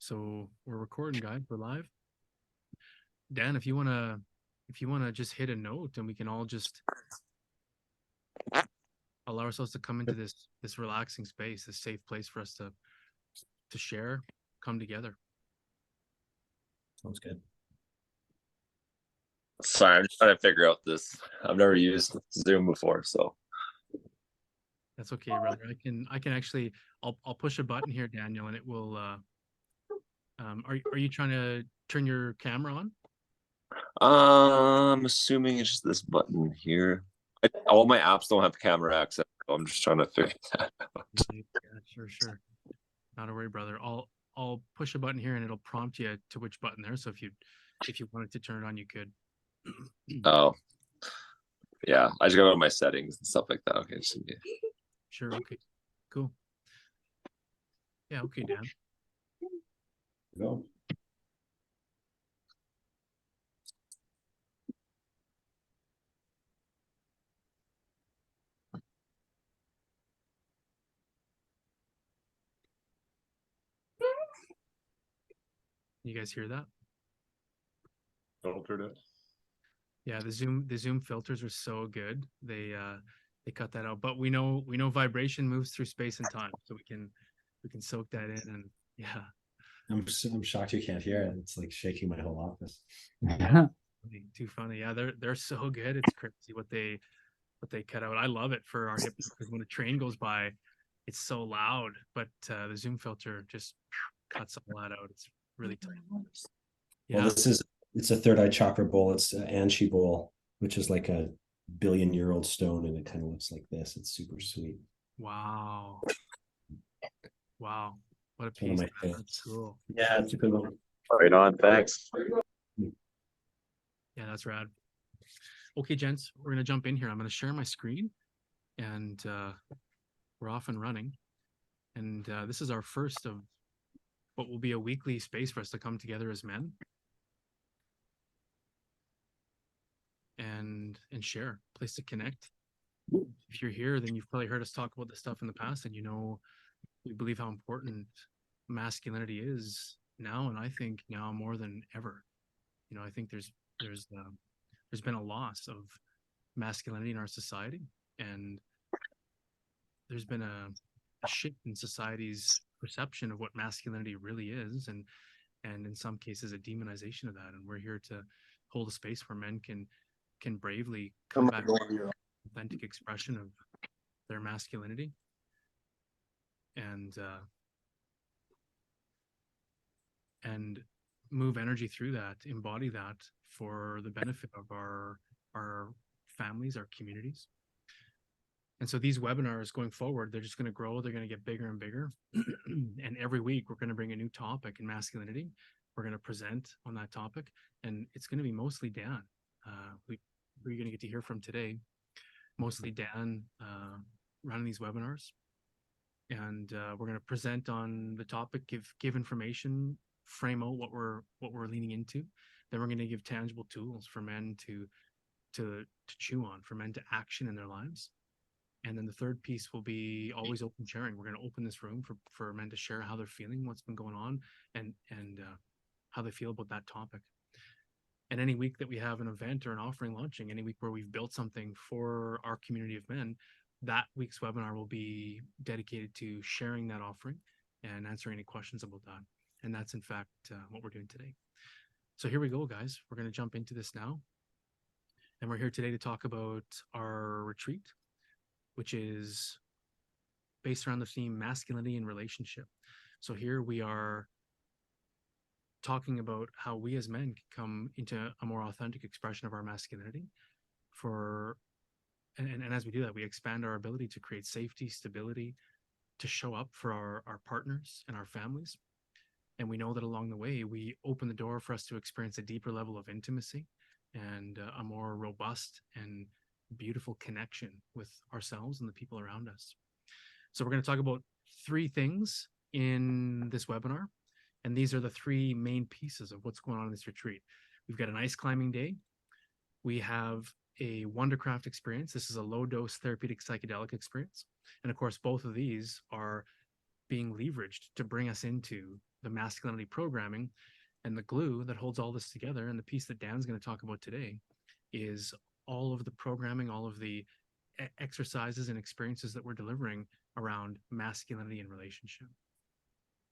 So we're recording, guys. We're live. Dan, if you wanna just hit a note, and we can all just allow ourselves to come into this relaxing space, this safe place for us to share, come together. Sounds good. Sorry, I'm trying to figure out this. I've never used Zoom before, so That's okay, brother. I can actually I'll push a button here, Daniel, and it will. Are you trying to turn your camera on? I'm assuming it's just this button here. All my apps don't have camera access, so I'm just trying to figure that out. Yeah, sure. Not a worry, brother. I'll push a button here, and it'll prompt you to which button there. So if you wanted to turn it on, you could. Oh, yeah. I just got out my settings and stuff like that. Okay, just Sure. Okay. Cool. Yeah. Okay, Dan. Go. You guys hear that? filtered it. Yeah. The Zoom filters are so good. They cut that out. But we know vibration moves through space and time, so we can soak that in. And yeah. I'm shocked you can't hear it. It's like shaking my whole office. Too funny. Yeah. They're so good. It's crazy what they cut out. I love it for our hip because when a train goes by, it's so loud, but the Zoom filter just cuts all that out. It's really tight. Yeah. Well, it's a third eye chakra bowl. It's an Anshi bowl, which is like a billion-year-old stone, and it kind of looks like this. It's super sweet. Wow. Wow. What a It's one of piece. my favorites. That's cool. Yeah, it's a good one. Right on. Thanks. Yeah, that's rad. Okay, gents, we're gonna jump in here. I'm gonna share my screen, and we're off and running. And this is our first of what will be a weekly space for us to come together as men and share, place to connect. If you're here, then you've probably heard us talk about this stuff in the past, and we believe how important masculinity is now, and I think now more than ever. I think there's been a loss of masculinity in our society, and there's been a shift in society's perception of what masculinity really is, and in some cases a demonization of that. And we're here to hold a space where men can bravely come back to authentic expression of their masculinity and move energy through that, embody that for the benefit of our families, our communities. And so these webinars going forward, they're just going to grow. They're going to get bigger and bigger. And every week we're going to bring a new topic in masculinity. We're going to present on that topic, and it's going to be mostly Dan. We're going to get to hear from today, mostly Dan running these webinars. And we're going to present on the topic, give information, frame out what we're leaning into. Then we're going to give tangible tools for men to chew on, for men to action in their lives. And then the third piece will be always open sharing. We're going to open this room for men to share how they're feeling, what's been going on, and how they feel about that topic. And any week that we have an event or an offering launching, any week where we've built something for our community of men, that week's webinar will be dedicated to sharing that offering and answering any questions about that. And that's in fact what we're doing today. So here we go, guys. We're going to jump into this now. And we're here today to talk about our retreat, which is based around the theme masculinity and relationship. So here we are talking about how we as men can come into a more authentic expression of our masculinity and as we do that, we expand our ability to create safety, stability, to show up for our partners and our families. And we know that along the way, we open the door for us to experience a deeper level of intimacy and a more robust and beautiful connection with ourselves and the people around us. So we're going to talk about three things in this webinar. And these are the three main pieces of what's going on in this retreat. We've got an ice climbing day. We have a Wondercraft experience. This is a low dose therapeutic psychedelic experience. And of course, both of these are being leveraged to bring us into the masculinity programming. And the glue that holds all this together, and the piece that Dan's going to talk about today, is all of the programming, all of the exercises and experiences that we're delivering around masculinity and relationship.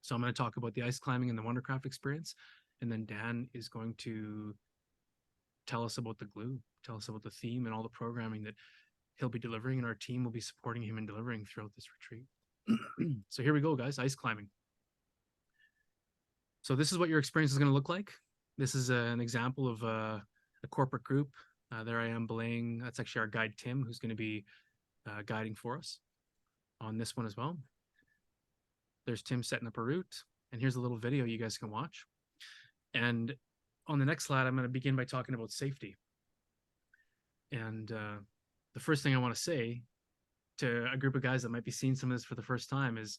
So I'm going to talk about the ice climbing and the Wondercraft experience, and then Dan is going to tell us about the glue, tell us about the theme and all the programming that he'll be delivering, and our team will be supporting him in delivering throughout this retreat. So here we go, guys, ice climbing. So this is what your experience is going to look like. This is an example of a corporate group. There I am belaying. That's actually our guide, Tim, who's going to be guiding for us on this one as well. There's Tim setting up a route. And here's a little video you guys can watch. And on the next slide, I'm going to begin by talking about safety. And the first thing I want to say to a group of guys that might be seeing some of this for the first time is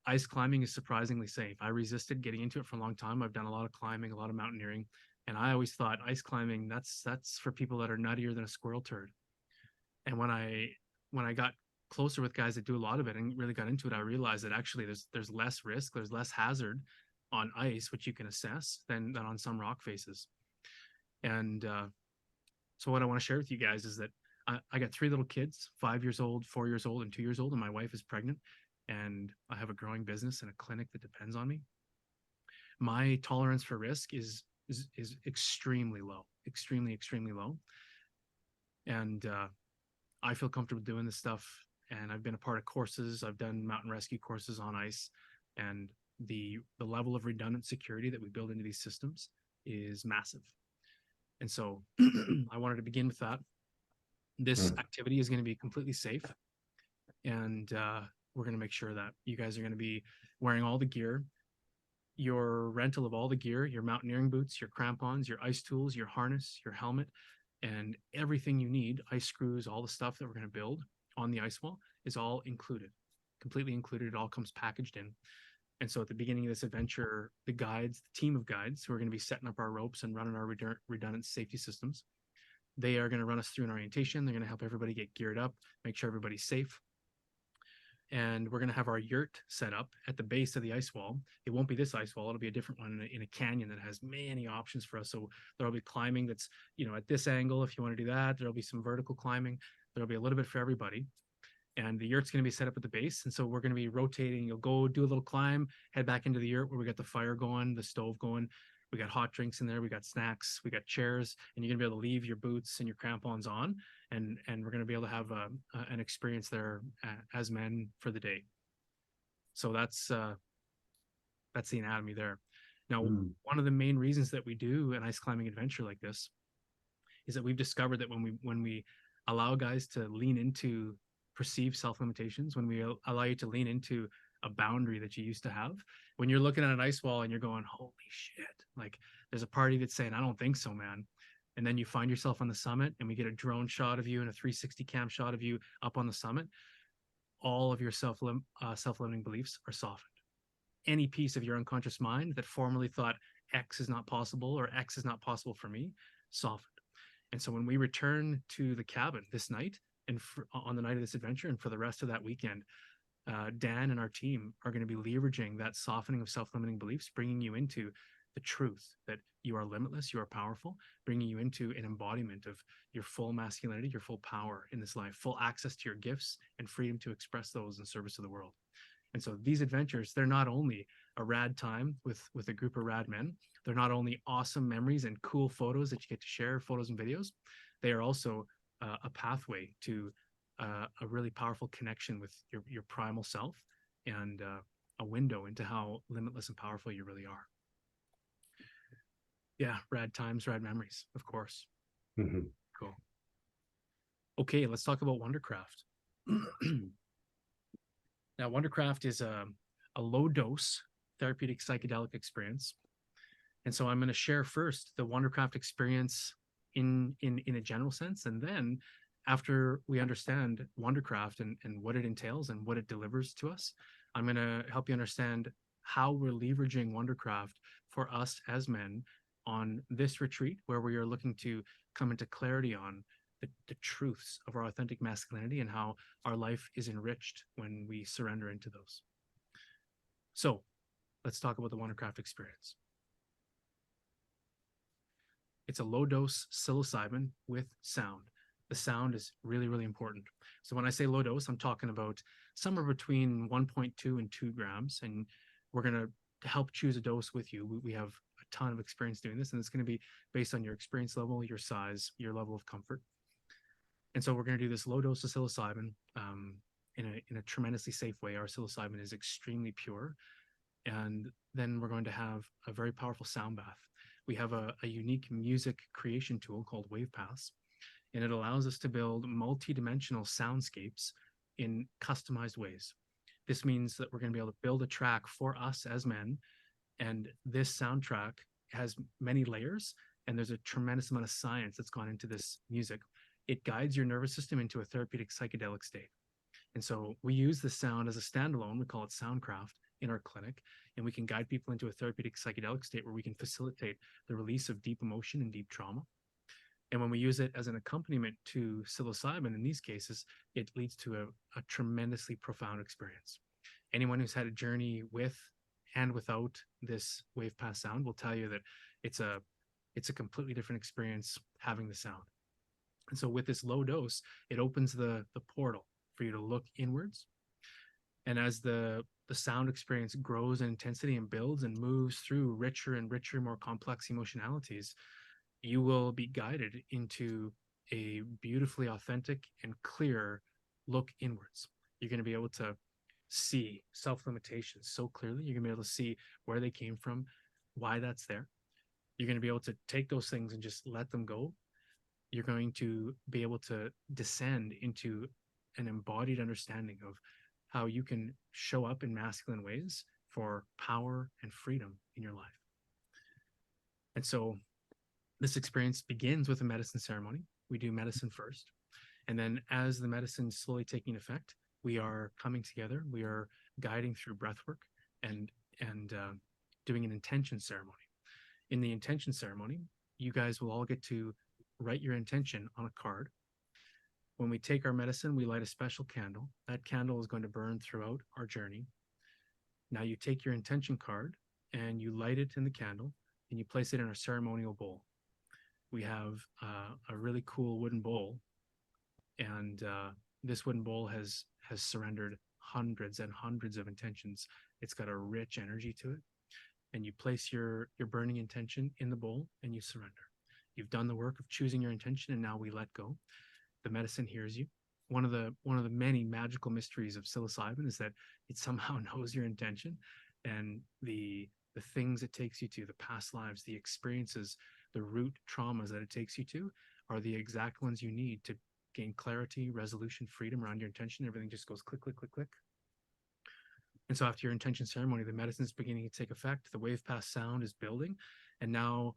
ice climbing is surprisingly safe. I resisted getting into it for a long time. I've done a lot of climbing, a lot of mountaineering, and I always thought ice climbing, that's for people that are nuttier than a squirrel turd. And when I got closer with guys that do a lot of it and really got into it, I realized that actually there's less risk, there's less hazard on ice, which you can assess, than on some rock faces. And so what I want to share with you guys is that I got 3 little kids, 5 years old, 4 years old, and 2 years old, and my wife is pregnant. And I have a growing business and a clinic that depends on me. My tolerance for risk is extremely low, extremely low. And I feel comfortable doing this stuff. And I've been a part of courses. I've done mountain rescue courses on ice, and the level of redundant security that we build into these systems is massive. And so I wanted to begin with that. This activity is going to be completely safe. And we're going to make sure that you guys are going to be wearing all the gear, your rental of all the gear, your mountaineering boots, your crampons, your ice tools, your harness, your helmet, and everything you need, ice screws, all the stuff that we're going to build on the ice wall is all included, completely included. It all comes packaged in. And so at the beginning of this adventure, the guides, the team of guides who are going to be setting up our ropes and running our redundant safety systems, they are going to run us through an orientation. They're going to help everybody get geared up, make sure everybody's safe. And we're going to have our yurt set up at the base of the ice wall. It won't be this ice wall. It'll be a different one in a canyon that has many options for us. So there'll be climbing that's, at this angle, if you want to do that. There'll be some vertical climbing. There'll be a little bit for everybody. And the yurt's going to be set up at the base. And so we're going to be rotating. You'll go do a little climb, head back into the yurt where we got the fire going, the stove going. We got hot drinks in there. We got snacks. We got chairs. And you're going to be able to leave your boots and your crampons on. And we're going to be able to have an experience there as men for the day. So that's the anatomy there. Now, one of the main reasons that we do an ice climbing adventure like this is that we've discovered that when we allow guys to lean into perceived self-limitations, when we allow you to lean into a boundary that you used to have, when you're looking at an ice wall and you're going, holy shit, like there's a party that's saying, I don't think so, man. And then you find yourself on the summit and we get a drone shot of you and a 360 cam shot of you up on the summit. All of your self-limiting beliefs are softened. Any piece of your unconscious mind that formerly thought X is not possible or X is not possible for me, softened. And so when we return to the cabin this night and on the night of this adventure and for the rest of that weekend, Dan and our team are going to be leveraging that softening of self-limiting beliefs, bringing you into the truth that you are limitless, you are powerful, bringing you into an embodiment of your full masculinity, your full power in this life, full access to your gifts and freedom to express those in service of the world. And so these adventures, they're not only a rad time with a group of rad men, they're not only awesome memories and cool photos that you get to share, photos and videos, they are also a pathway to a really powerful connection with your primal self and a window into how limitless and powerful you really are. Yeah, rad times, rad memories, of course. Cool. Okay, let's talk about Wondercraft. Now, Wondercraft is a low dose therapeutic psychedelic experience. And so I'm going to share first the Wondercraft experience in a general sense. And then after we understand Wondercraft and what it entails and what it delivers to us, I'm going to help you understand how we're leveraging Wondercraft for us as men on this retreat, where we are looking to come into clarity on the truths of our authentic masculinity and how our life is enriched when we surrender into those. So let's talk about the ManCraft experience. It's a low dose psilocybin with sound. The sound is really, really important. So when I say low dose, I'm talking about somewhere between 1.2 and 2 grams. And we're going to help choose a dose with you. We have a ton of experience doing this, and it's going to be based on your experience level, your size, your level of comfort. And so we're going to do this low dose of psilocybin in a tremendously safe way. Our psilocybin is extremely pure. And then we're going to have a very powerful sound bath. We have a unique music creation tool called WavePaths, and it allows us to build multi-dimensional soundscapes in customized ways. This means that we're going to be able to build a track for us as men, and this soundtrack has many layers, and there's a tremendous amount of science that's gone into this music. It guides your nervous system into a therapeutic psychedelic state. And so we use the sound as a standalone. We call it Soundcraft in our clinic, and we can guide people into a therapeutic psychedelic state where we can facilitate the release of deep emotion and deep trauma. And when we use it as an accompaniment to psilocybin in these cases, it leads to a tremendously profound experience. Anyone who's had a journey with and without this WavePath sound will tell you that it's a completely different experience having the sound. And so with this low dose, it opens the portal for you to look inwards. And as the sound experience grows in intensity and builds and moves through richer and richer, more complex emotionalities, you will be guided into a beautifully authentic and clear look inwards. You're going to be able to see self-limitations so clearly. You're going to be able to see where they came from, why that's there. You're going to be able to take those things and just let them go. You're going to be able to descend into an embodied understanding of how you can show up in masculine ways for power and freedom in your life. And so this experience begins with a medicine ceremony. We do medicine first. And then as the medicine is slowly taking effect, we are coming together. We are guiding through breath work and doing an intention ceremony. In the intention ceremony, you guys will all get to write your intention on a card. When we take our medicine, we light a special candle. That candle is going to burn throughout our journey. Now you take your intention card and you light it in the candle and you place it in our ceremonial bowl. We have a really cool wooden bowl, and this wooden bowl has surrendered hundreds and hundreds of intentions. It's got a rich energy to it, and you place your burning intention in the bowl and you surrender. You've done the work of choosing your intention, and now we let go. The medicine hears you. One of the many magical mysteries of psilocybin is that it somehow knows your intention, and the things it takes you to, the past lives, the experiences, the root traumas that it takes you to are the exact ones you need to gain clarity, resolution, freedom around your intention. Everything just goes click, click, click, click. And so after your intention ceremony, the medicine is beginning to take effect. The WavePath sound is building, and now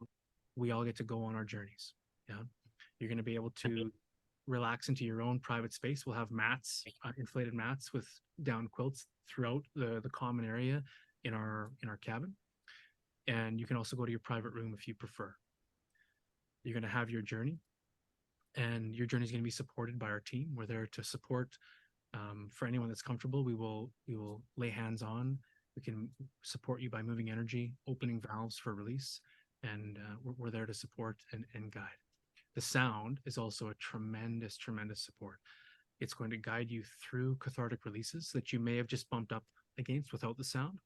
we all get to go on our journeys. Yeah, you're going to be able to relax into your own private space. We'll have mats, inflated mats with down quilts throughout the common area in our cabin. And you can also go to your private room if you prefer. You're going to have your journey, and your journey is going to be supported by our team. We're there to support. For anyone that's comfortable, we will lay hands on. We can support you by moving energy, opening valves for release, and we're there to support and guide. The sound is also a tremendous, tremendous support. It's going to guide you through cathartic releases that you may have just bumped up against without the sound.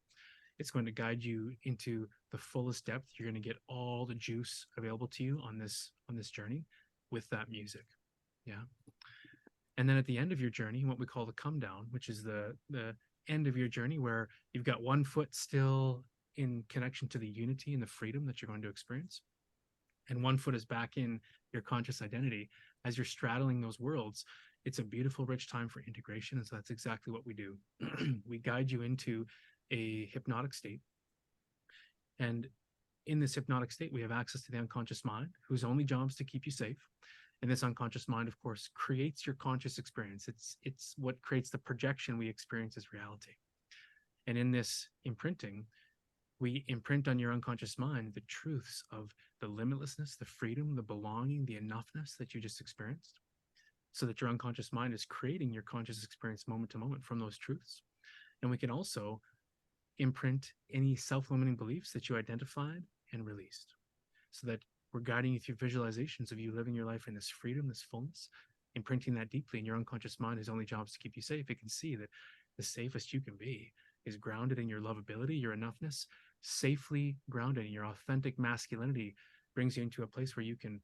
It's going to guide you into the fullest depth. You're going to get all the juice available to you on this journey with that music. Yeah. And then at the end of your journey, what we call the come down, which is the end of your journey where you've got one foot still in connection to the unity and the freedom that you're going to experience, and one foot is back in your conscious identity. As you're straddling those worlds, it's a beautiful, rich time for integration. And so that's exactly what we do. We guide you into a hypnotic state. And in this hypnotic state, we have access to the unconscious mind, whose only job is to keep you safe. And this unconscious mind, of course, creates your conscious experience. It's what creates the projection we experience as reality. And in this imprinting, we imprint on your unconscious mind the truths of the limitlessness, the freedom, the belonging, the enoughness that you just experienced, so that your unconscious mind is creating your conscious experience moment to moment from those truths. And we can also imprint any self-limiting beliefs that you identified and released, so that we're guiding you through visualizations of you living your life in this freedom, this fullness, imprinting that deeply in your unconscious mind, whose only job is to keep you safe. It can see that the safest you can be is grounded in your lovability, your enoughness, safely grounded in your authentic masculinity, brings you into a place where you can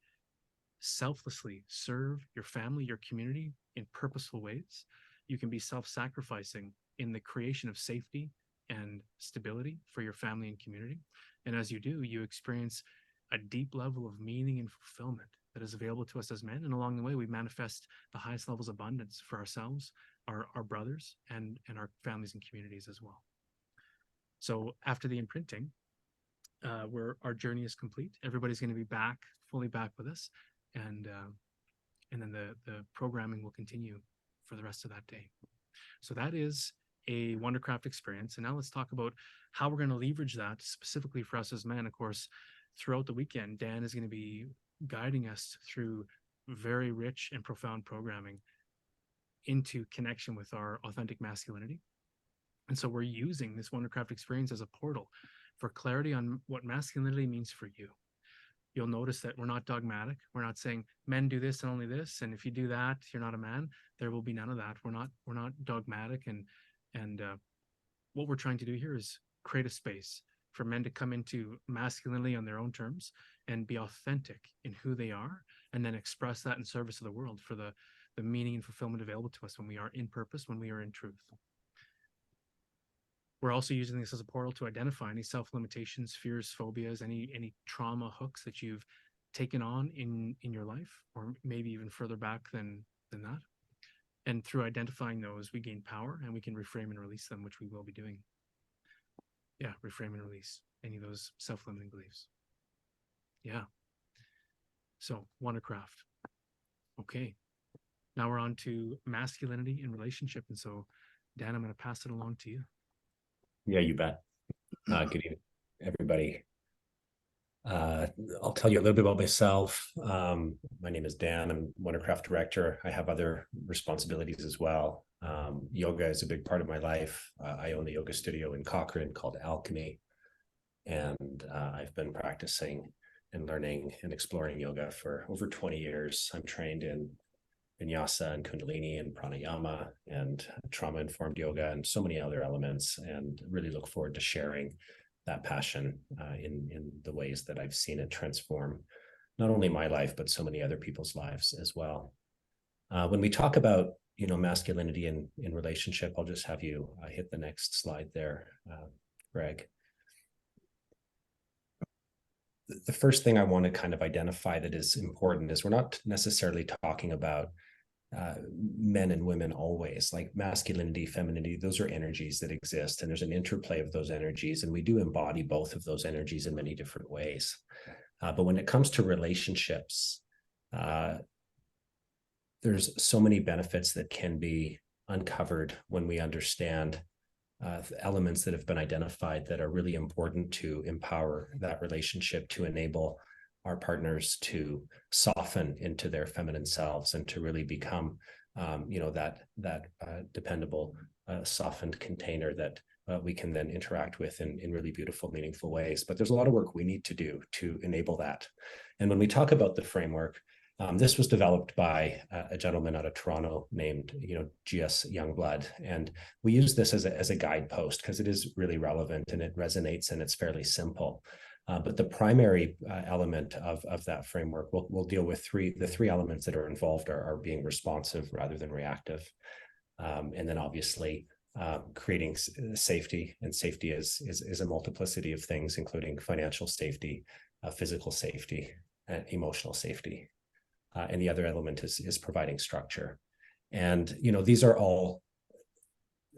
selflessly serve your family, your community in purposeful ways. You can be self-sacrificing in the creation of safety and stability for your family and community. And as you do, you experience a deep level of meaning and fulfillment that is available to us as men. And along the way, we manifest the highest levels of abundance for ourselves, our brothers, and our families and communities as well. So after the imprinting, our journey is complete. Everybody's going to be fully back with us, and then the programming will continue for the rest of that day. So that is a Wondercraft experience. And now let's talk about how we're going to leverage that specifically for us as men. Of course, throughout the weekend, Dan is going to be guiding us through very rich and profound programming into connection with our authentic masculinity. And so we're using this Wondercraft experience as a portal for clarity on what masculinity means for you. You'll notice that we're not dogmatic. We're not saying men do this and only this, and if you do that, you're not a man. There will be none of that. We're not dogmatic, and what we're trying to do here is create a space for men to come into masculinity on their own terms and be authentic in who they are, and then express that in service of the world for the meaning and fulfillment available to us when we are in purpose, when we are in truth. We're also using this as a portal to identify any self-limitations, fears, phobias, any trauma hooks that you've taken on in your life, or maybe even further back than that. And through identifying those, we gain power, and we can reframe and release them, which we will be doing. Yeah, reframe and release any of those self-limiting beliefs. Yeah. So, Wondercraft. Okay. Now we're on to masculinity in relationship. And so, Dan, I'm going to pass it along to you. Yeah, you bet. Good evening, everybody. I'll tell you a little bit about myself. My name is Dan. I'm Wondercraft director. I have other responsibilities as well. Yoga is a big part of my life. I own a yoga studio in Cochrane called Alchemy, and I've been practicing and learning and exploring yoga for over 20 years. I'm trained in Vinyasa and Kundalini and Pranayama and trauma-informed yoga and so many other elements, and really look forward to sharing that passion in the ways that I've seen it transform not only my life, but so many other people's lives as well. When we talk about, masculinity in relationship, I'll just have you hit the next slide there, Greg. The first thing I want to kind of identify that is important is we're not necessarily talking about men and women always. Like masculinity, femininity, those are energies that exist, and there's an interplay of those energies, and we do embody both of those energies in many different ways. But when it comes to relationships, there's so many benefits that can be uncovered when we understand elements that have been identified that are really important to empower that relationship, to enable our partners to soften into their feminine selves and to really become, that dependable, softened container that we can then interact with in really beautiful, meaningful ways. But there's a lot of work we need to do to enable that. And when we talk about the framework, this was developed by a gentleman out of Toronto named, G.S. Youngblood. And we use this as a guidepost because it is really relevant and it resonates and it's fairly simple. But the primary element of that framework, we'll deal with the three elements that are involved are being responsive rather than reactive. And then obviously creating safety, and safety is a multiplicity of things, including financial safety, physical safety, and emotional safety. And the other element is providing structure. And, these are all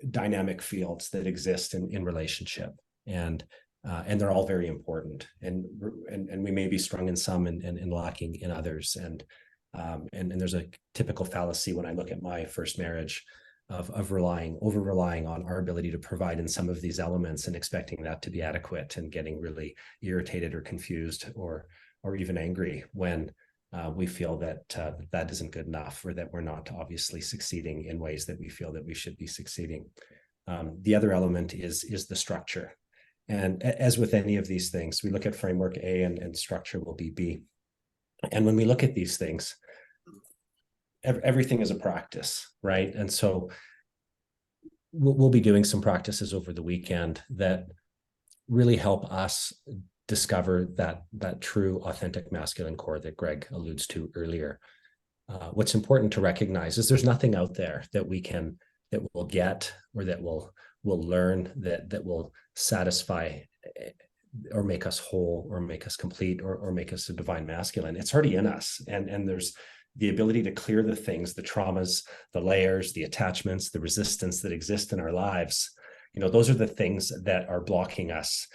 dynamic fields that exist in relationship. And they're all very important, and we may be strong in some and lacking in others. And there's a typical fallacy when I look at my first marriage of over relying on our ability to provide in some of these elements and expecting that to be adequate, and getting really irritated or confused or even angry when we feel that that isn't good enough, or that we're not obviously succeeding in ways that we feel that we should be succeeding. The other element is the structure. And as with any of these things, we look at framework A and structure will be B. And when we look at these things, everything is a practice, right? And so we'll be doing some practices over the weekend that really help us discover that true, authentic masculine core that Greg alludes to earlier. What's important to recognize is there's nothing out there that we'll get or that we'll learn that will satisfy or make us whole or make us complete or make us a divine masculine. It's already in us, and there's the ability to clear the things, the traumas, the layers, the attachments, the resistance that exist in our lives. Those are the things that are blocking us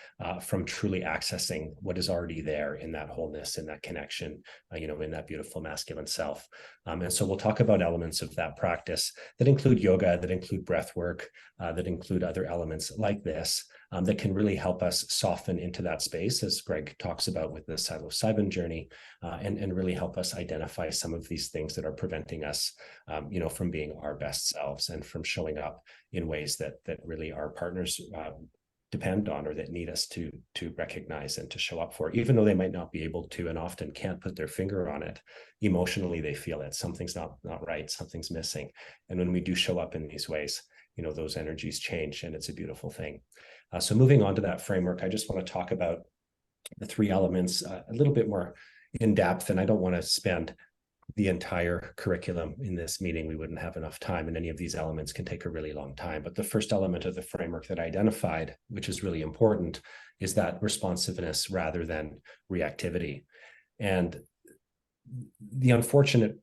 from truly accessing what is already there in that wholeness, in that connection, in that beautiful masculine self. And so we'll talk about elements of that practice that include yoga, that include breath work, that include other elements like this that can really help us soften into that space, as Greg talks about with the psilocybin journey, and really help us identify some of these things that are preventing us, from being our best selves and from showing up in ways that really our partners depend on or that need us to recognize and to show up for, even though they might not be able to and often can't put their finger on it. Emotionally, they feel it. Something's not right. Something's missing. And when we do show up in these ways, those energies change, and it's a beautiful thing. So moving on to that framework, I just want to talk about the three elements a little bit more in depth, and I don't want to spend the entire curriculum in this meeting. We wouldn't have enough time, and any of these elements can take a really long time. But the first element of the framework that I identified, which is really important, is that responsiveness rather than reactivity. And the unfortunate,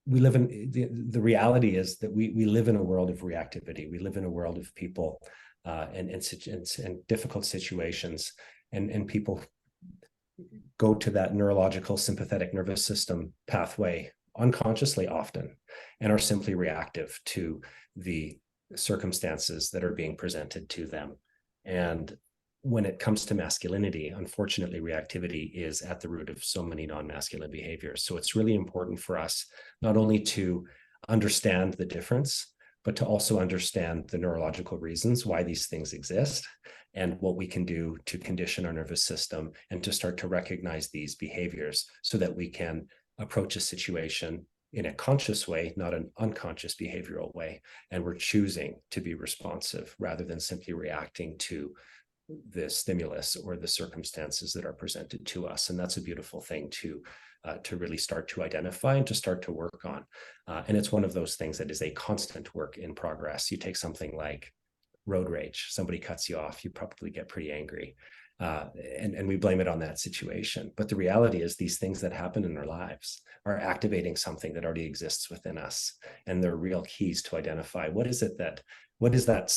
the reality is that we live in a world of reactivity. We live in a world of people and difficult situations, and people go to that neurological sympathetic nervous system pathway unconsciously often and are simply reactive to the circumstances that are being presented to them. And when it comes to masculinity, unfortunately, reactivity is at the root of so many non-masculine behaviors. So it's really important for us not only to understand the difference, but to also understand the neurological reasons why these things exist and what we can do to condition our nervous system and to start to recognize these behaviors so that we can approach a situation in a conscious way, not an unconscious behavioral way. And we're choosing to be responsive rather than simply reacting to the stimulus or the circumstances that are presented to us. And that's a beautiful thing to really start to identify and to start to work on. And it's one of those things that is a constant work in progress. You take something like road rage, somebody cuts you off, you probably get pretty angry. And we blame it on that situation. But the reality is these things that happen in our lives are activating something that already exists within us. And they're real keys to identify what is that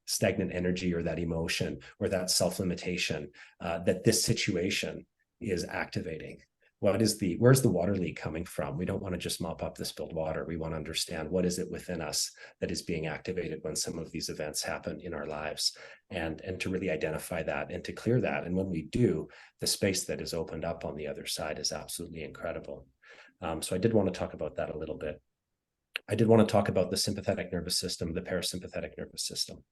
stagnant energy or that emotion or that self-limitation that this situation is activating. Where's the water leak coming from? We don't want to just mop up the spilled water. We want to understand what is it within us that is being activated when some of these events happen in our lives, and to really identify that and to clear that. And when we do, the space that is opened up on the other side is absolutely incredible. So I did want to talk about that a little bit. I did want to talk about the sympathetic nervous system, the parasympathetic nervous system.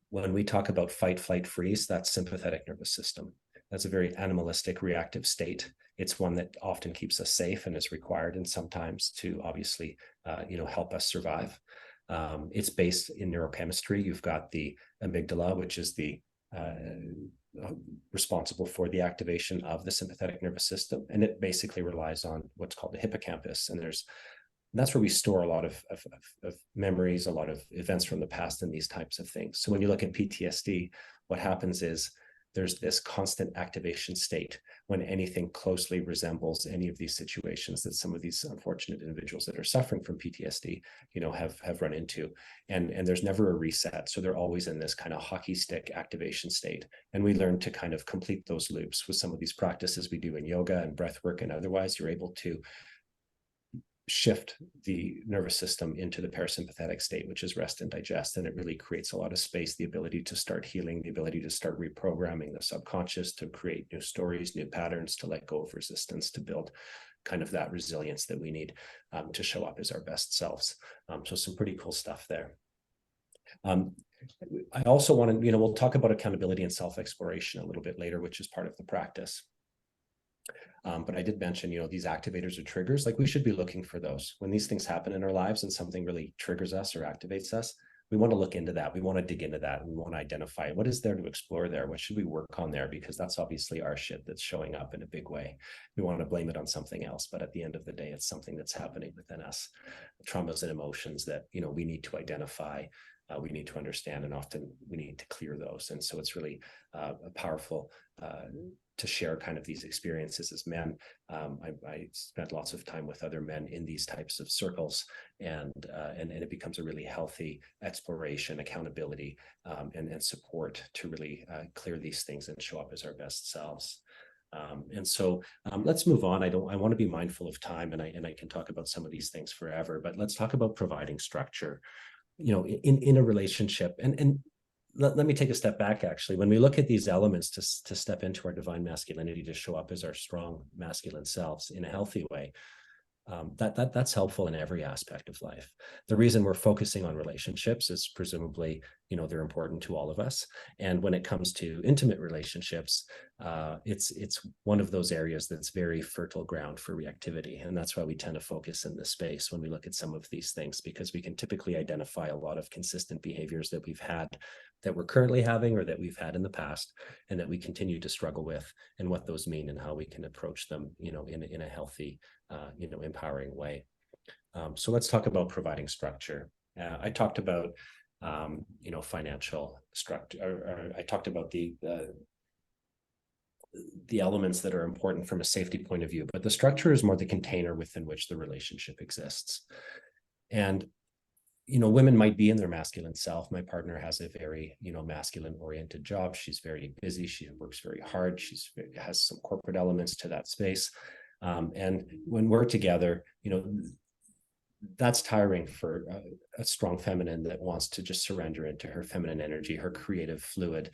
When we talk about fight, flight, freeze, that's sympathetic nervous system. That's a very animalistic, reactive state. It's one that often keeps us safe and is required, and sometimes to obviously, help us survive. It's based in neurochemistry. You've got the amygdala, which is the responsible for the activation of the sympathetic nervous system, and it basically relies on what's called the hippocampus. And that's where we store a lot of memories, a lot of events from the past, and these types of things. So when you look at PTSD, what happens is there's this constant activation state when anything closely resembles any of these situations that some of these unfortunate individuals that are suffering from PTSD, have run into. And there's never a reset. So they're always in this kind of hockey stick activation state. And we learn to kind of complete those loops with some of these practices we do in yoga and breath work. And otherwise, you're able to shift the nervous system into the parasympathetic state, which is rest and digest. And it really creates a lot of space, the ability to start healing, the ability to start reprogramming the subconscious, to create new stories, new patterns, to let go of resistance, to build kind of that resilience that we need to show up as our best selves. So some pretty cool stuff there. I also want to, we'll talk about accountability and self-exploration a little bit later, which is part of the practice. But I did mention, these activators or triggers, like we should be looking for those. When these things happen in our lives and something really triggers us or activates us, we want to look into that. We want to dig into that. We want to identify what is there to explore there. What should we work on there? Because that's obviously our shit that's showing up in a big way. We want to blame it on something else, but at the end of the day, it's something that's happening within us. Traumas and emotions that, we need to identify, we need to understand, and often we need to clear those. And so it's really powerful to share kind of these experiences as men. I spent lots of time with other men in these types of circles, and it becomes a really healthy exploration, accountability, and support to really clear these things and show up as our best selves. And so let's move on. I want to be mindful of time, and I can talk about some of these things forever, but let's talk about providing structure, in a relationship. And let me take a step back, actually. When we look at these elements to step into our divine masculinity, to show up as our strong masculine selves in a healthy way, that's helpful in every aspect of life. The reason we're focusing on relationships is presumably, they're important to all of us. And when it comes to intimate relationships, it's one of those areas that's very fertile ground for reactivity. And that's why we tend to focus in this space when we look at some of these things, because we can typically identify a lot of consistent behaviors that we've had, that we're currently having, or that we've had in the past, and that we continue to struggle with, and what those mean and how we can approach them, in a healthy, empowering way. So let's talk about providing structure. I talked about, financial structure. I talked about the elements that are important from a safety point of view, but the structure is more the container within which the relationship exists. And women might be in their masculine self. My partner has a very, masculine oriented job. She's very busy. She works very hard. Has some corporate elements to that space. And when we're together, that's tiring for a strong feminine that wants to just surrender into her feminine energy, her creative, fluid,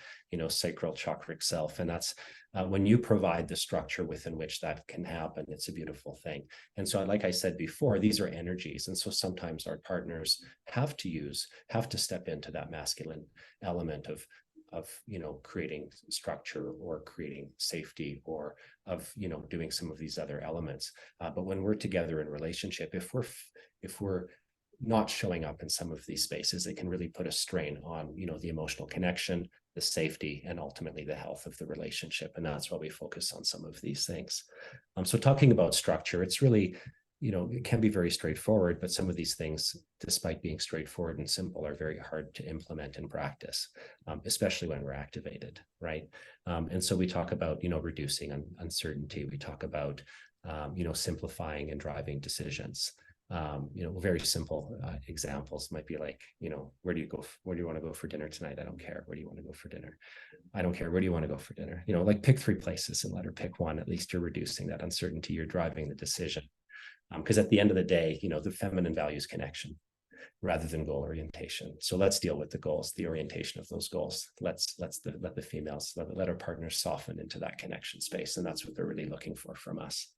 sacral chakric self. And that's when you provide the structure within which that can happen, it's a beautiful thing. And so, like I said before, these are energies. And so sometimes our partners have to step into that masculine element of creating structure, or creating safety, or of, doing some of these other elements. But when we're together in relationship, if we're not showing up in some of these spaces, it can really put a strain on, the emotional connection, the safety, and ultimately the health of the relationship. And that's why we focus on some of these things. So talking about structure, it's really, it can be very straightforward, but some of these things, despite being straightforward and simple, are very hard to implement in practice, especially when we're activated, right? And so we talk about, reducing uncertainty. We talk about, simplifying and driving decisions. Very simple examples might be like, where do you want to go for dinner tonight? I don't care. Where do you want to go for dinner? I don't care. Where do you want to go for dinner? Like pick 3 places and let her pick one. At least you're reducing that uncertainty. You're driving the decision. Because at the end of the day, the feminine values connection rather than goal orientation. So let's deal with the goals, the orientation of those goals. Let the females, let our partners soften into that connection space. And that's what they're really looking for from us.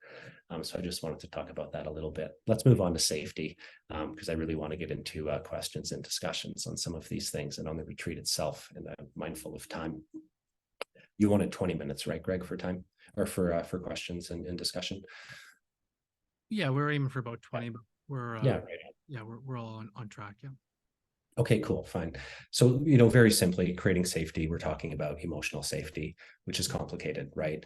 So I just wanted to talk about that a little bit. Let's move on to safety, because I really want to get into questions and discussions on some of these things and on the retreat itself. And I'm mindful of time. You wanted 20 minutes, right, Greg, for time, or for questions and discussion? Yeah, we're aiming for about 20, but we're we're all on track. Yeah. Okay, cool, fine. So, very simply, creating safety, we're talking about emotional safety, which is complicated, right?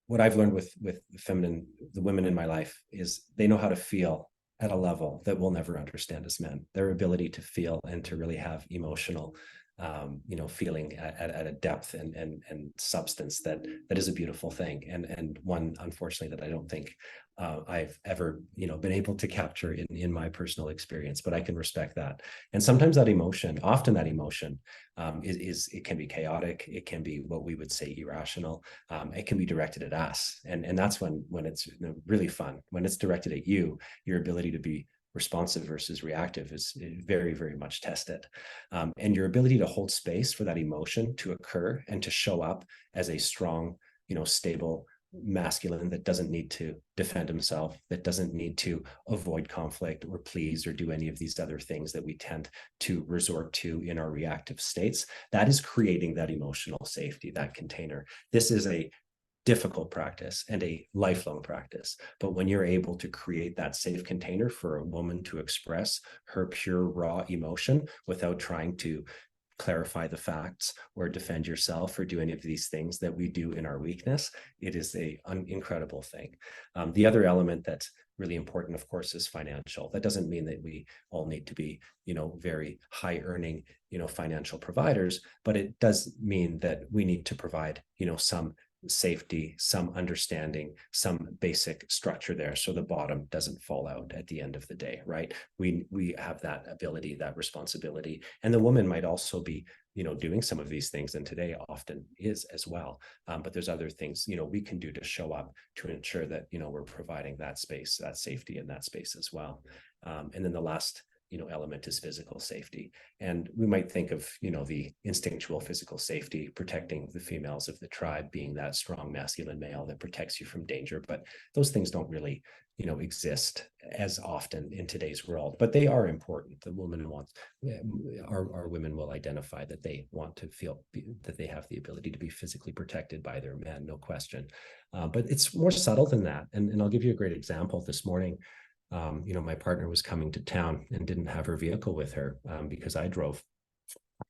What I've learned with the women in my life, is they know how to feel at a level that we'll never understand as men. Their ability to feel and to really have emotional feeling at a depth and substance that is a beautiful thing, and one, unfortunately, that I don't think I've ever been able to capture in my personal experience. But I can respect that. And sometimes often that emotion it can be chaotic. It can be what we would say irrational. It can be directed at us, and that's when it's really fun. When it's directed at you, your ability to be responsive versus reactive is very, very much tested. And your ability to hold space for that emotion to occur and to show up as a strong, stable, masculine that doesn't need to defend himself, that doesn't need to avoid conflict or please or do any of these other things that we tend to resort to in our reactive states. That is creating that emotional safety, that container. This is a difficult practice and a lifelong practice. But when you're able to create that safe container for a woman to express her pure, raw emotion without trying to clarify the facts or defend yourself or do any of these things that we do in our weakness, it is an incredible thing. The other element that's really important, of course, is financial. That doesn't mean that we all need to be, very high earning, financial providers, but it does mean that we need to provide, some safety, some understanding, some basic structure there, so the bottom doesn't fall out at the end of the day, right? We have that ability, that responsibility, and the woman might also be, doing some of these things, and today often is as well. But there's other things, we can do to show up to ensure that, we're providing that space, that safety in that space as well. And then the last element is physical safety. And we might think of, the instinctual physical safety, protecting the females of the tribe, being that strong masculine male that protects you from danger. But those things don't really, exist as often in today's world, but they are important. The woman wants, our women will identify that they want to feel that they have the ability to be physically protected by their men, no question. But it's more subtle than that. And I'll give you a great example. This morning, my partner was coming to town and didn't have her vehicle with her because I drove,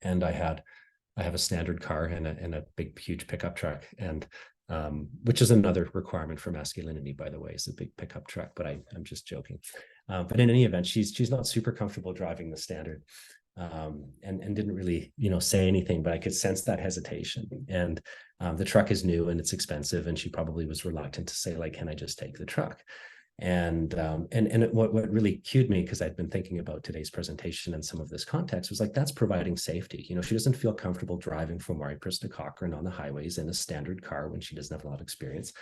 and I have a standard car and a big, huge pickup truck, and which is another requirement for masculinity, by the way, is a big pickup truck. But I'm just joking. But in any event, she's not super comfortable driving the standard, and didn't really say anything, but I could sense that hesitation. And the truck is new and it's expensive, and she probably was reluctant to say, like, can I just take the truck? And what really cued me, because I'd been thinking about today's presentation and some of this context, was like, that's providing safety. She doesn't feel comfortable driving from Whitehorse to Cochrane on the highways in a standard car when she doesn't have a lot of experience.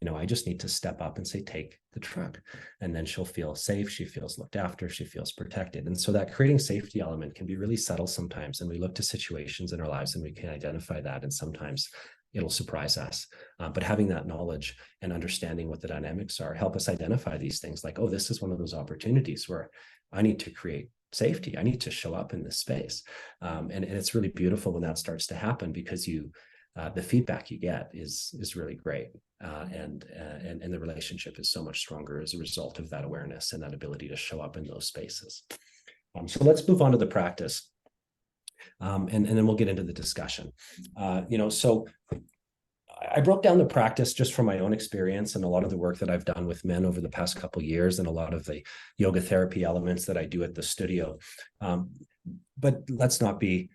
I just need to step up and say, take the truck, and then she'll feel safe. She feels looked after. She feels protected. And so that creating safety element can be really subtle sometimes. And we look to situations in our lives and we can identify that. And sometimes it'll surprise us. But having that knowledge and understanding what the dynamics are help us identify these things, like, oh, this is one of those opportunities where I need to create safety. I need to show up in this space. And it's really beautiful when that starts to happen, because the feedback you get is really great. And the relationship is so much stronger as a result of that awareness and that ability to show up in those spaces. So let's move on to the practice. And then we'll get into the discussion. So I broke down the practice just from my own experience and a lot of the work that I've done with men over the past couple of years, and a lot of the yoga therapy elements that I do at the studio. But let's not be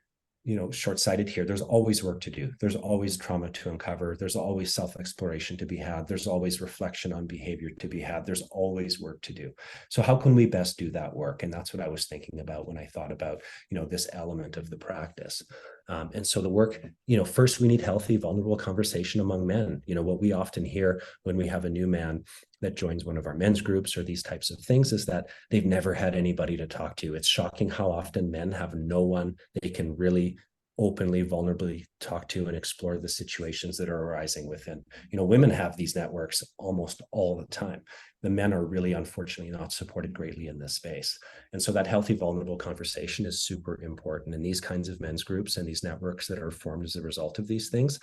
short-sighted here. There's always work to do. There's always trauma to uncover. There's always self-exploration to be had. There's always reflection on behavior to be had. There's always work to do. So how can we best do that work? And that's what I was thinking about when I thought about, this element of the practice. And so the work, first we need healthy, vulnerable conversation among men. What we often hear when we have a new man that joins one of our men's groups or these types of things is that they've never had anybody to talk to. It's shocking how often men have no one they can really openly, vulnerably talk to and explore the situations that are arising within. Women have these networks almost all the time. The men are really, unfortunately, not supported greatly in this space. And so that healthy, vulnerable conversation is super important. And these kinds of men's groups and these networks that are formed as a result of these things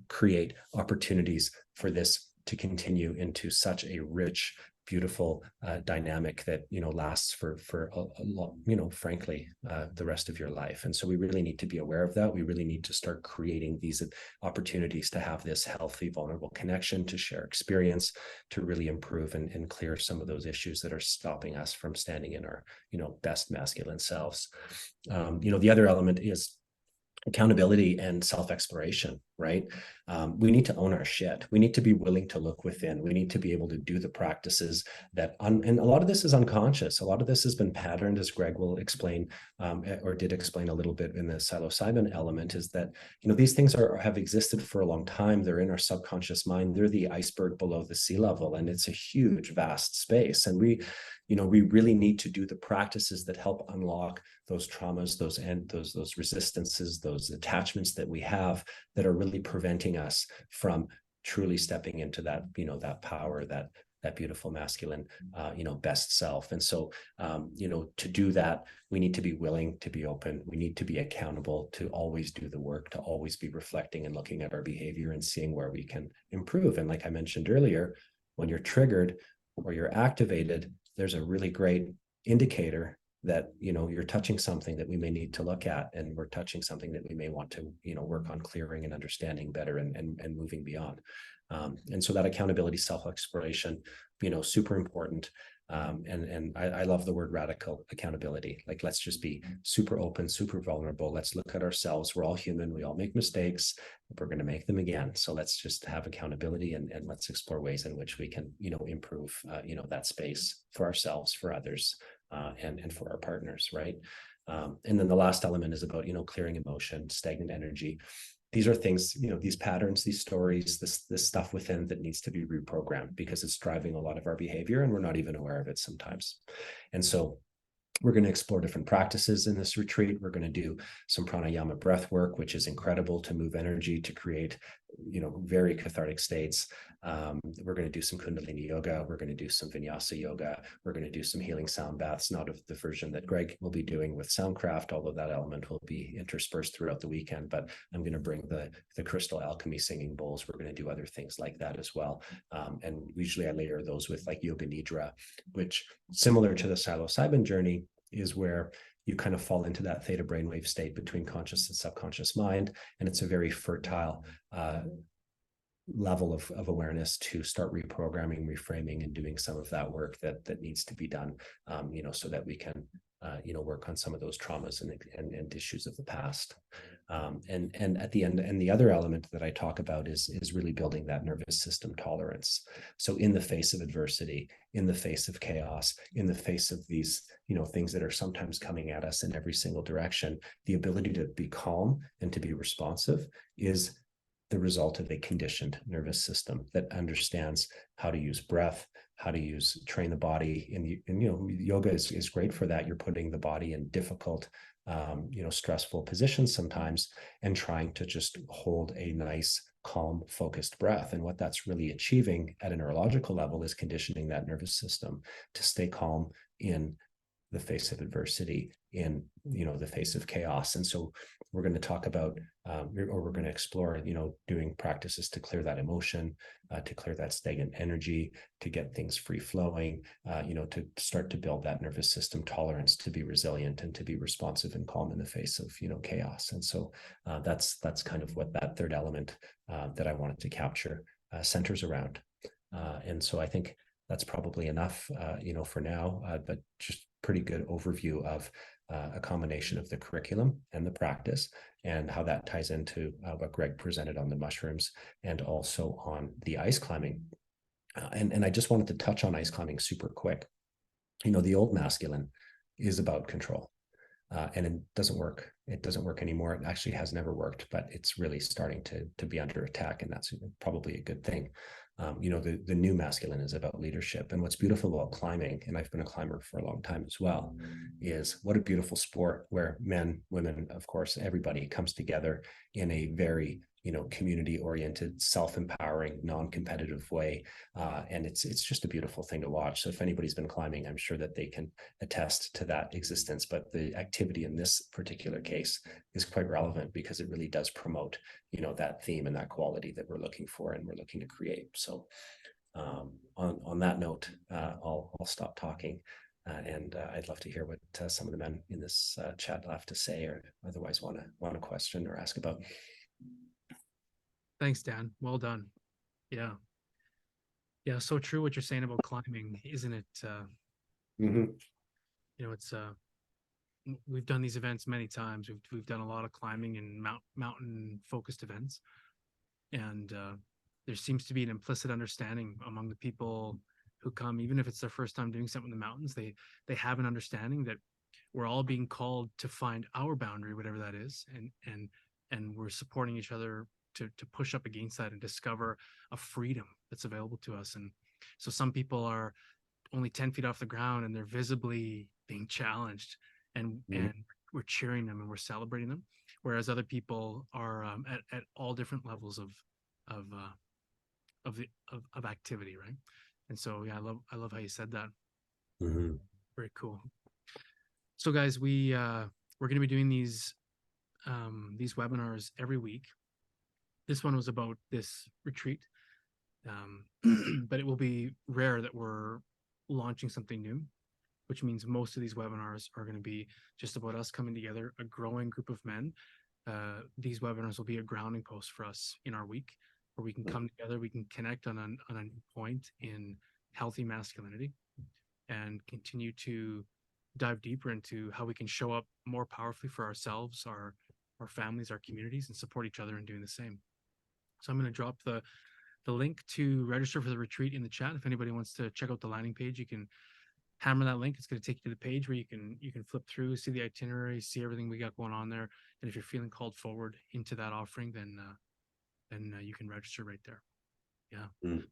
create opportunities for this to continue into such a rich, beautiful dynamic that lasts for a long, frankly, the rest of your life. And so we really need to be aware of that. We really need to start creating these opportunities to have this healthy, vulnerable connection, to share experience, to really improve and clear some of those issues that are stopping us from standing in our best masculine selves. The other element is accountability and self-exploration, right? We need to own our shit. We need to be willing to look within. We need to be able to do the practices that, and a lot of this is unconscious. A lot of this has been patterned, as Greg will explain, or did explain a little bit in the psilocybin element, is that, these things have existed for a long time. They're in our subconscious mind. They're the iceberg below the sea level, and it's a huge, vast space. And we really need to do the practices that help unlock those traumas, those resistances, those attachments that we have that are really preventing us from truly stepping into that, that power, that beautiful masculine, best self. And so, to do that, we need to be willing to be open. We need to be accountable, to always do the work, to always be reflecting and looking at our behavior and seeing where we can improve. And like I mentioned earlier, when you're triggered or you're activated, there's a really great indicator that, you're touching something that we may need to look at, and we're touching something that we may want to, work on clearing and understanding better, and moving beyond. And so that accountability, self-exploration, super important. And I love the word radical accountability. Like, let's just be super open, super vulnerable. Let's look at ourselves. We're all human. We all make mistakes. We're going to make them again. So let's just have accountability, and let's explore ways in which we can, improve, that space for ourselves, for others, and for our partners, right? And then the last element is about, clearing emotion, stagnant energy. These are things, these patterns, these stories, this stuff within that needs to be reprogrammed, because it's driving a lot of our behavior and we're not even aware of it sometimes. And so we're going to explore different practices in this retreat. We're going to do some pranayama breath work, which is incredible to move energy, to create, very cathartic states. We're going to do some Kundalini yoga. We're going to do some Vinyasa yoga. We're going to do some healing sound baths, not of the version that Greg will be doing with Soundcraft, although that element will be interspersed throughout the weekend. But I'm going to bring the crystal alchemy singing bowls. We're going to do other things like that as well. And usually I layer those with like yoga nidra, which, similar to the psilocybin journey, is where you kind of fall into that theta brainwave state between conscious and subconscious mind. And it's a very fertile level of awareness to start reprogramming, reframing, and doing some of that work that needs to be done, so that we can, work on some of those traumas and issues of the past. And at the end, and the other element that I talk about is really building that nervous system tolerance. So in the face of adversity, in the face of chaos, in the face of these, things that are sometimes coming at us in every single direction, the ability to be calm and to be responsive is the result of a conditioned nervous system that understands how to use breath, how to train the body. And yoga is great for that. You're putting the body in difficult, stressful positions sometimes, and trying to just hold a nice, calm, focused breath. And what that's really achieving at a neurological level is conditioning that nervous system to stay calm in the face of adversity, in the face of chaos. And so we're going to talk about, or we're going to explore, doing practices to clear that emotion, to clear that stagnant energy, to get things free flowing, to start to build that nervous system tolerance, to be resilient and to be responsive and calm in the face of, chaos. And so that's kind of what that third element that I wanted to capture centers around. And so I think that's probably enough, for now, but just pretty good overview of a combination of the curriculum and the practice, and how that ties into what Greg presented on the mushrooms and also on the ice climbing. And I just wanted to touch on ice climbing super quick. The old masculine is about control, and it doesn't work. It doesn't work anymore. It actually has never worked, but it's really starting to be under attack, and that's probably a good thing. The new masculine is about leadership. And what's beautiful about climbing, and I've been a climber for a long time as well, is what a beautiful sport where men, women, of course, everybody comes together in a very, community-oriented, self-empowering, non-competitive way. And it's just a beautiful thing to watch. So if anybody's been climbing, I'm sure that they can attest to that existence. But the activity in this particular case is quite relevant, because it really does promote, that theme and that quality that we're looking for and we're looking to create. So on that note, I'll stop talking. And I'd love to hear what some of the men in this chat have to say, or otherwise want to question or ask about. Thanks, Dan. Well done. Yeah. Yeah. So true what you're saying about climbing, isn't it? It's we've done these events many times. We've done a lot of climbing and mountain focused events. And there seems to be an implicit understanding among the people who come, even if it's their first time doing something in the mountains, they have an understanding that we're all being called to find our boundary, whatever that is. And we're supporting each other to push up against that and discover a freedom that's available to us. And so some people are only 10 feet off the ground and they're visibly being challenged, and we're cheering them and we're celebrating them. Whereas other people are at all different levels of of activity, right? And so yeah, I love how you said that. Mhm. Very cool. So guys, we're going to be doing these webinars every week. This one was about this retreat, but it will be rare that we're launching something new, which means most of these webinars are going to be just about us coming together, a growing group of men. These webinars will be a grounding post for us in our week, where we can come together, we can connect on a point in healthy masculinity, and continue to dive deeper into how we can show up more powerfully for ourselves, our families, our communities, and support each other in doing the same. So I'm going to drop the link to register for the retreat in the chat. If anybody wants to check out the landing page, you can hammer that link. It's going to take you to the page where you can flip through, see the itinerary, see everything we got going on there. And if you're feeling called forward into that offering, then you can register right there. Yeah. Mm.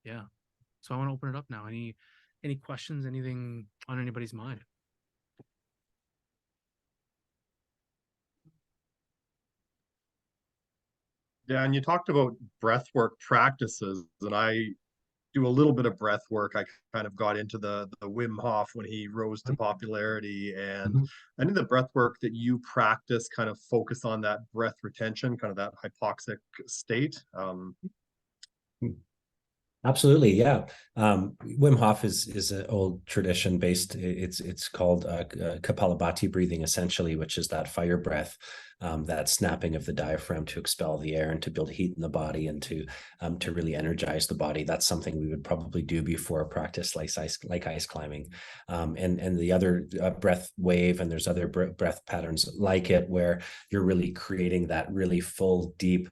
Yeah. So I want to open it up now. Any questions, anything on anybody's mind? Yeah, and you talked about breath work practices, and I do a little bit of breath work. I kind of got into the Wim Hof when he rose to popularity, and Mhm. I think the breath work that you practice kind of focus on that breath retention, kind of that hypoxic state. Absolutely, yeah. Wim Hof is an old tradition based. It's called Kapalabhati breathing, essentially, which is that fire breath, that snapping of the diaphragm to expel the air and to build heat in the body and to really energize the body. That's something we would probably do before a practice like ice climbing, and the other breath wave, and there's other breath patterns like it where you're really creating that really full, deep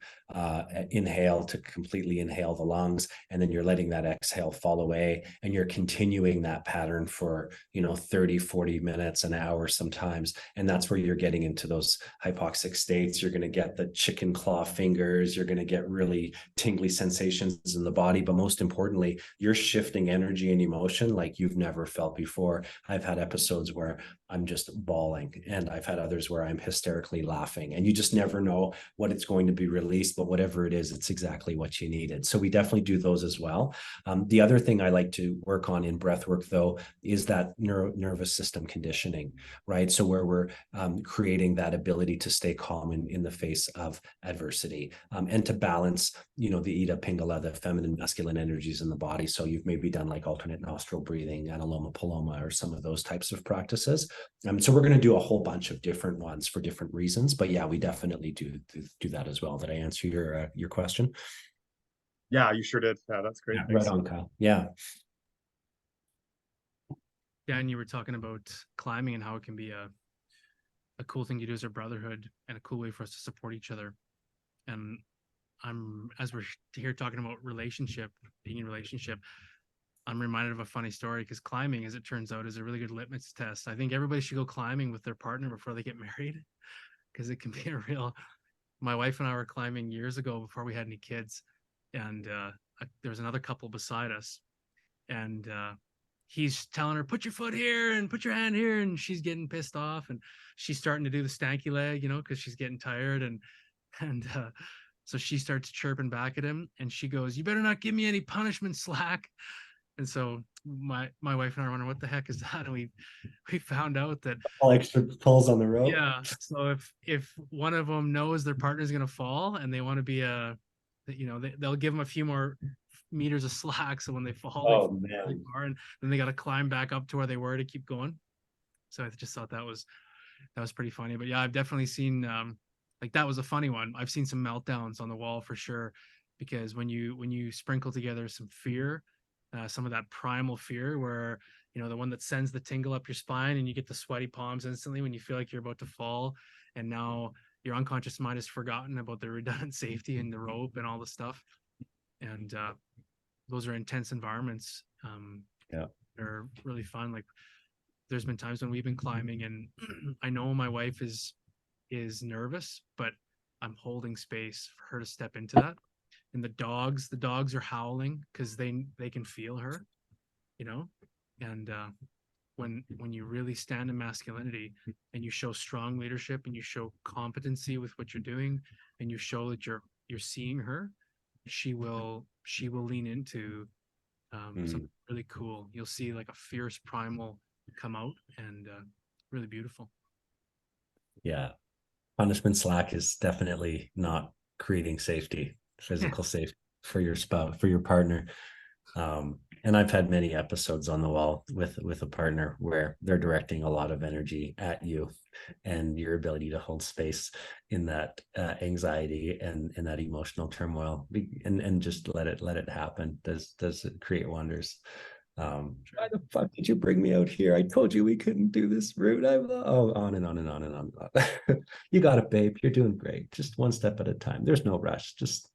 inhale to completely inhale the lungs, and then you're letting that exhale fall away, and you're continuing that pattern for 30, 40 minutes, an hour sometimes, and that's where you're getting into those hypoxic states. You're going to get the chicken claw fingers, you're going to get really tingly sensations in the body, but most importantly, you're shifting energy and emotion like you've never felt before. I've had episodes where I'm just bawling, and I've had others where I'm hysterically laughing, and you just never know what it's going to be released, but whatever it is, it's exactly what you needed. So we definitely do those as well. The other thing I like to work on in breath work, though, is that nervous system conditioning, right? So where we're creating that ability to stay calm in the face of adversity, and to balance, the Ida Pingala, the feminine, masculine energies in the body. So you've maybe done like alternate nostril breathing, Analoma Paloma, or some of those types of practices. So we're going to do a whole bunch of different ones for different reasons, but yeah, we definitely do that as well. Did I answer your question? Yeah, you sure did. Yeah, that's great. Yeah, Thanks. right on, Kyle. Yeah. Yeah, and you were talking about climbing and how it can be a cool thing to do as a brotherhood and a cool way for us to support each other. And as we're here talking about being in relationship, I'm reminded of a funny story, because climbing, as it turns out, is a really good litmus test. I think everybody should go climbing with their partner before they get married, because it can be a real. My wife and I were climbing years ago before we had any kids, and there was another couple beside us, and he's telling her, "Put your foot here and put your hand here," and she's getting pissed off, and she's starting to do the stanky leg, because she's getting tired, and so she starts chirping back at him, and she goes, "You better not give me any punishment, slack." And so my wife and I wonder, what the heck is that? And we found out that, All extra pulls on the rope. yeah, so if one of them knows their partner's gonna fall and they want to be they'll give them a few more meters of slack, so when they fall, they fall really Man. far, and then they got to climb back up to where they were to keep going. So I just thought that was pretty funny. But yeah, I've definitely seen like, that was a funny one. I've seen some meltdowns on the wall for sure, because when you sprinkle together some fear, some of that primal fear, where the one that sends the tingle up your spine and you get the sweaty palms instantly when you feel like you're about to fall, and now your unconscious mind has forgotten about the redundant safety and the rope and all the stuff, and those are intense environments. Yeah. They're really fun. Like, there's been times when we've been climbing, and I know my wife is nervous, but I'm holding space for her to step into that. And the dogs are howling because they can feel her, and when you really stand in masculinity and you show strong leadership and you show competency with what you're doing, and you show that you're seeing her, she will lean into something really cool. You'll see like a fierce primal come out, and really beautiful. Yeah. Punishment slack is definitely not creating safety, physical safety for your spouse, for your partner. And I've had many episodes on the wall with a partner where they're directing a lot of energy at you, and your ability to hold space in that anxiety and that emotional turmoil, and just let it happen, does it create wonders. Why the fuck did you bring me out here? I told you we couldn't do this route. On and on and on and on. You got it, babe. You're doing great. Just one step at a time. There's no rush. Just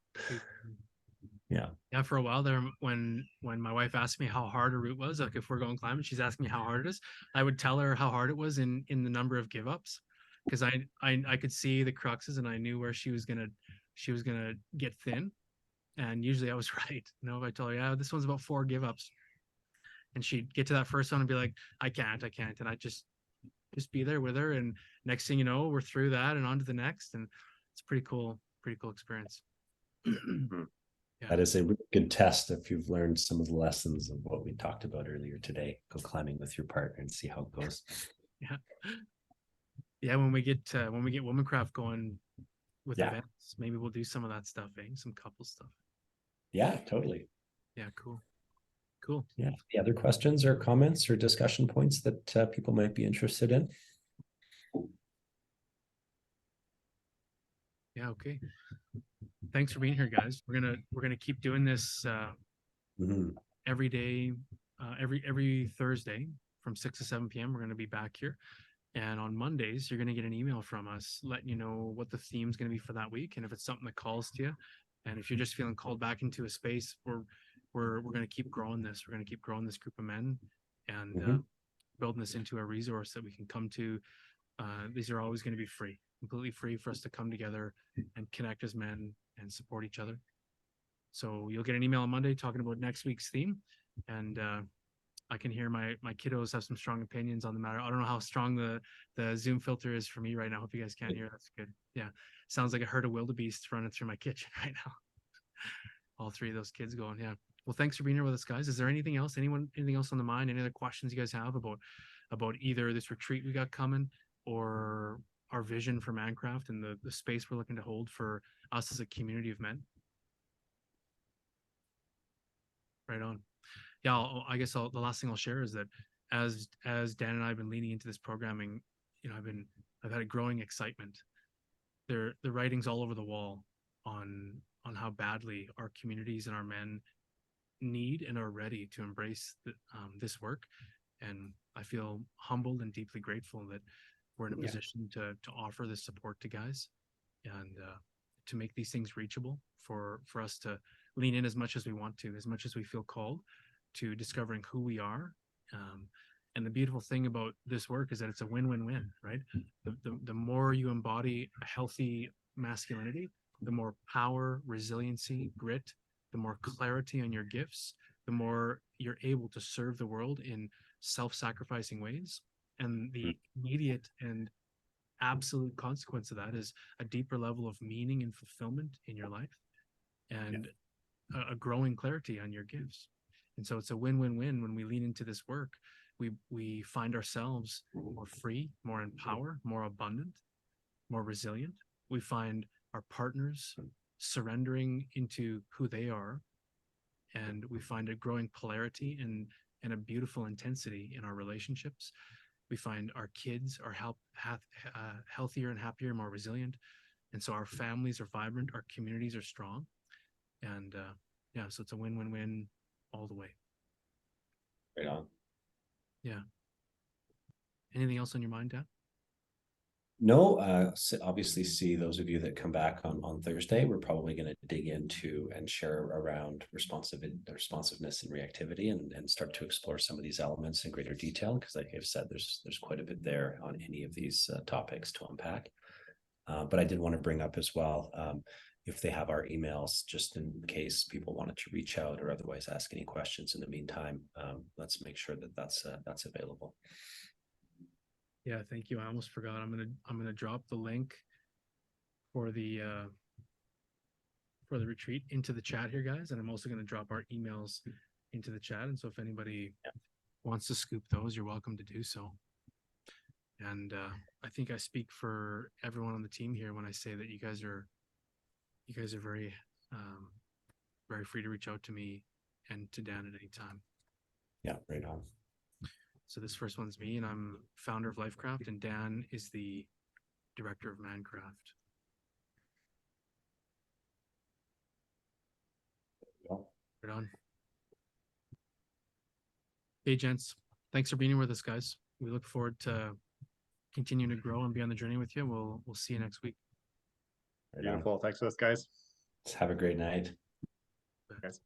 yeah. Yeah, for a while there, when my wife asked me how hard a route was, like if we're going climbing, she's asking me how hard it is. I would tell her how hard it was in the number of give ups, because I could see the cruxes, and I knew where she was gonna get thin, and usually I was right. You know, if I told her, yeah, this one's about 4 give ups, and she'd get to that first one and be like, I can't, and I just be there with her, and next thing you know, we're through that and on to the next, and it's pretty cool experience. Yeah. That is a really good test if you've learned some of the lessons of what we talked about earlier today. Go climbing with your partner and see how it goes. Yeah, when we get ManCraft going with events, maybe we'll do some of that stuff, some couple stuff. Yeah, totally. Yeah, cool. Yeah. Any other questions or comments or discussion points that people might be interested in? Yeah, okay. Thanks for being here, guys. We're gonna keep doing this every day, every Thursday from 6 to 7 p.m. We're gonna be back here, and on Mondays you're gonna get an email from us letting you know what the theme's gonna be for that week, and if it's something that calls to you, and if you're just feeling called back into a space, we're gonna keep growing this. We're gonna keep growing this group of men, and building this into a resource that we can come to. These are always going to be free, completely free for us to come together and connect as men and support each other. So you'll get an email on Monday talking about next week's theme, and I can hear my kiddos have some strong opinions on the matter. I don't know how strong the Zoom filter is for me right now. Hope you guys can't hear. That's good. Yeah, sounds like a herd of wildebeests running through my kitchen right now. All 3 of those kids going. Yeah. Well, thanks for being here with us, guys. Is there anything else? Anything else on the mind? Any other questions you guys have about either this retreat we got coming, or our vision for ManCraft and the space we're looking to hold for us as a community of men? Right on. Yeah, I guess the last thing I'll share is that as Dan and I have been leaning into this programming, you know, I've had a growing excitement. The writing's all over the wall on how badly our communities and our men need and are ready to embrace this work, and I feel humbled and deeply grateful that we're in a position to offer this support to guys, and to make these things reachable for us to lean in as much as we want to, as much as we feel called to discovering who we are. And the beautiful thing about this work is that it's a win-win-win, right? The more you embody a healthy masculinity, the more power, resiliency, grit, the more clarity on your gifts, the more you're able to serve the world in self-sacrificing ways. And the immediate and absolute consequence of that is a deeper level of meaning and fulfillment in your life, and a growing clarity on your gifts. And so it's a win-win-win. When we lean into this work, we find ourselves more free, more in power, more abundant, more resilient. We find our partners surrendering into who they are, and we find a growing polarity and a beautiful intensity in our relationships. We find our kids are healthier and happier, more resilient, and so our families are vibrant, our communities are strong, and so it's a win-win-win all the way. Right on. Yeah. Anything else on your mind, Dad? No, obviously see those of you that come back on Thursday, we're probably going to dig into and share around responsiveness and reactivity, and start to explore some of these elements in greater detail, because like I've said, there's quite a bit there on any of these topics to unpack. But I did want to bring up as well, if they have our emails, just in case people wanted to reach out or otherwise ask any questions in the meantime, let's make sure that that's available. Yeah, thank you. I almost forgot. I'm gonna drop the link for the for the retreat into the chat here, guys. And I'm also going to drop our emails into the chat. And so if anybody wants to scoop those, you're welcome to do so. And I think I speak for everyone on the team here when I say that you guys are very, very free to reach out to me and to Dan at any time. Yeah, right on. So this first one's me, and I'm founder of Lifecraft, and Dan is the director of ManCraft. Right on. Hey, gents. Thanks for being here with us, guys. We look forward to continuing to grow and be on the journey with you. We'll see you next week. Right on. Beautiful. Thanks for this, guys. Have a great night. Guys.